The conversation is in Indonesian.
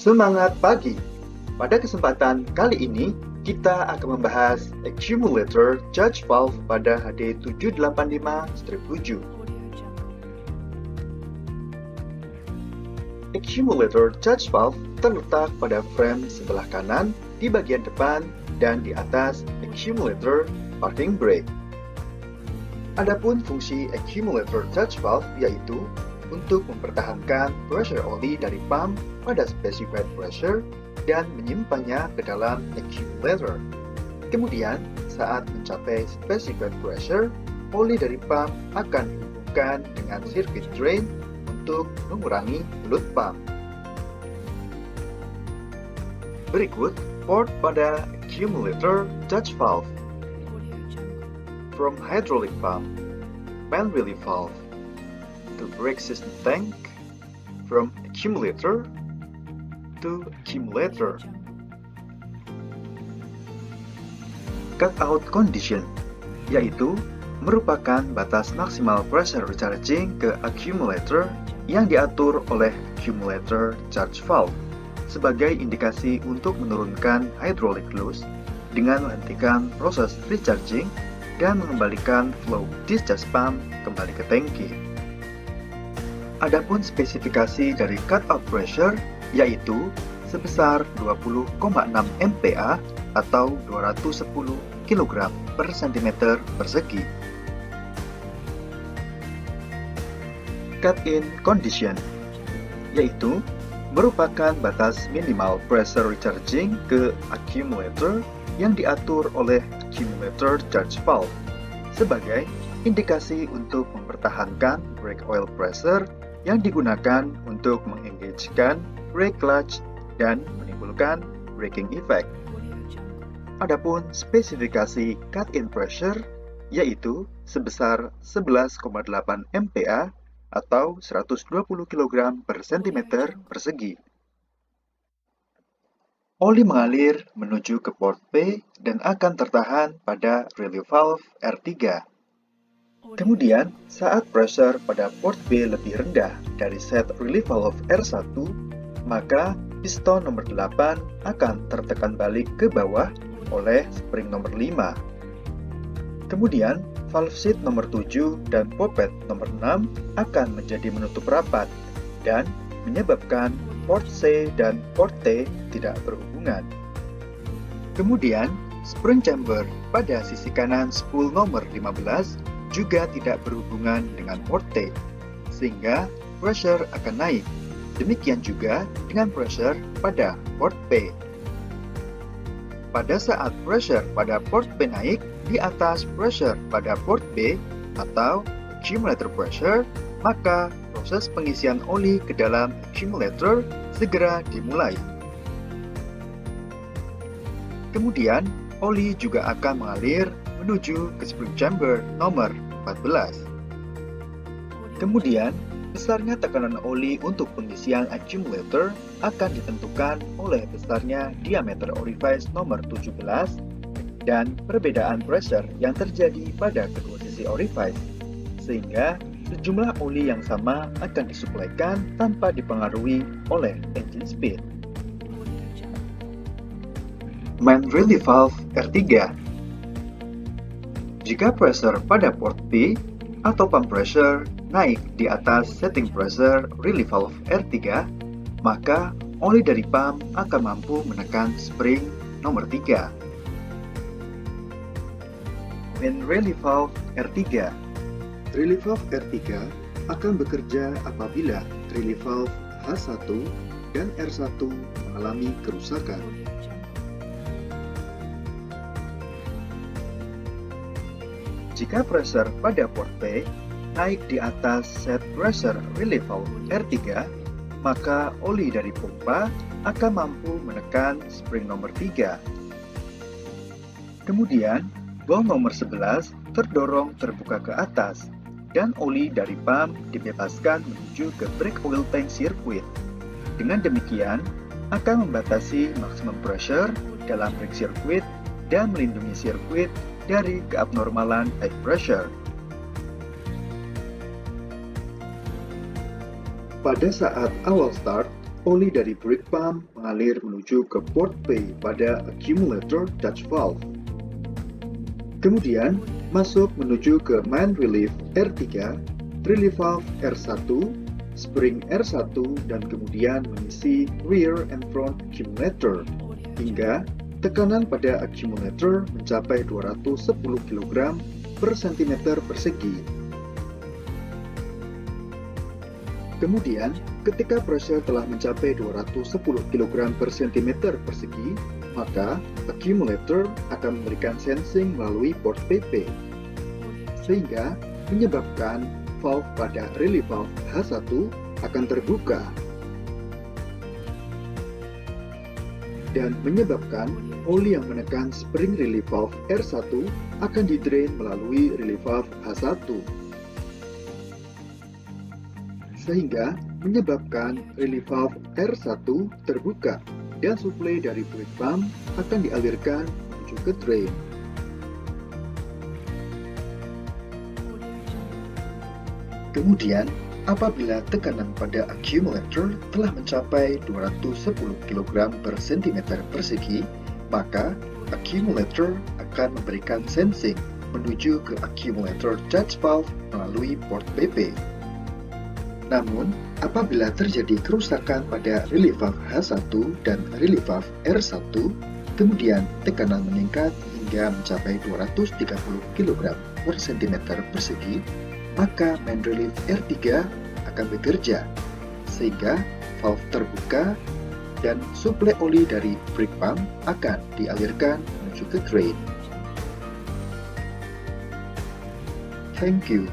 Semangat pagi! Pada kesempatan kali ini, kita akan membahas Accumulator Charge Valve pada HD785-7. Accumulator Charge Valve terletak pada frame sebelah kanan di bagian depan dan di atas accumulator parking brake. Adapun fungsi accumulator charge valve yaitu untuk mempertahankan pressure oli dari pump pada specified pressure dan menyimpannya ke dalam accumulator. Kemudian, saat mencapai specified pressure, oli dari pump akan dihubungkan dengan circuit drain untuk mengurangi load pump. Berikut port pada accumulator charge valve. From hydraulic pump, main relief valve, to brake system tank, from accumulator to accumulator. Cutout condition, yaitu merupakan batas maksimal pressure recharging ke accumulator yang diatur oleh accumulator charge valve sebagai indikasi untuk menurunkan hydraulic loss dengan menghentikan proses recharging dan mengembalikan flow discharge pump kembali ke tangki. Adapun spesifikasi dari cutout pressure yaitu sebesar 20,6 MPa atau 210 kg per cm persegi. Cut-in condition yaitu merupakan batas minimal pressure recharging ke accumulator yang diatur oleh accumulator charge valve sebagai indikasi untuk mempertahankan brake oil pressure yang digunakan untuk mengengagekan brake clutch dan menimbulkan braking effect. Adapun spesifikasi cut-in pressure yaitu sebesar 11,8 MPa atau 120 kg per cm persegi. Oli mengalir menuju ke port P dan akan tertahan pada relief valve R3. Kemudian, saat pressure pada port B lebih rendah dari set relief valve R1, maka piston nomor 8 akan tertekan balik ke bawah oleh spring nomor 5. Kemudian, valve seat nomor 7 dan poppet nomor 6 akan menjadi menutup rapat dan menyebabkan port C dan port T tidak berhubungan. Kemudian, spring chamber pada sisi kanan spool nomor 15 juga tidak berhubungan dengan port T, sehingga pressure akan naik. Demikian juga dengan pressure pada port P. Pada saat pressure pada port P naik di atas pressure pada port B atau accumulator pressure, maka proses pengisian oli ke dalam accumulator segera dimulai. Kemudian, oli juga akan mengalir menuju ke spring chamber nomor 14. Kemudian, besarnya tekanan oli untuk pengisian accumulator akan ditentukan oleh besarnya diameter orifice nomor 17 dan perbedaan pressure yang terjadi pada kedua sisi orifice, sehingga sejumlah oli yang sama akan disuplaikan tanpa dipengaruhi oleh engine speed. Main relief valve R3. Jika pressure pada port P atau pump pressure naik di atas setting pressure relief valve R3, maka oli dari pump akan mampu menekan spring nomor 3. Main relief valve R3. Relief valve R3 akan bekerja apabila relief valve H1 dan R1 mengalami kerusakan. Jika pressure pada port P naik di atas set pressure relief valve R3, maka oli dari pompa akan mampu menekan spring nomor 3. Kemudian, valve nomor 11 terdorong terbuka ke atas dan oli dari pump dibebaskan menuju ke brake oil tank circuit. Dengan demikian, akan membatasi maksimum pressure dalam brake circuit dan melindungi sirkuit dari keabnormalan high pressure. Pada saat awal start, oli dari brake pump mengalir menuju ke port P pada accumulator Dutch valve. Kemudian, masuk menuju ke main relief R3, relief valve R1, spring R1, dan kemudian mengisi rear and front accumulator, hingga tekanan pada accumulator mencapai 210 kg per cm persegi. Kemudian, ketika pressure telah mencapai 210 kg per cm persegi, maka accumulator akan memberikan sensing melalui port PP, sehingga menyebabkan valve pada relief valve H1 akan terbuka dan menyebabkan oli yang menekan spring relief valve R1 akan di-drain melalui relief valve H1, sehingga menyebabkan relief valve R1 terbuka dan suplai dari brake pump akan dialirkan menuju ke drain. Kemudian, apabila tekanan pada accumulator telah mencapai 210 kg per cm persegi, maka accumulator akan memberikan sensing menuju ke accumulator Dutch valve melalui port PP. Namun, apabila terjadi kerusakan pada relief valve H1 dan relief valve R1, kemudian tekanan meningkat hingga mencapai 230 kg per cm persegi, maka main relief R3 akan bekerja, sehingga valve terbuka dan suplai oli dari brake pump akan dialirkan menuju ke drain. Thank you.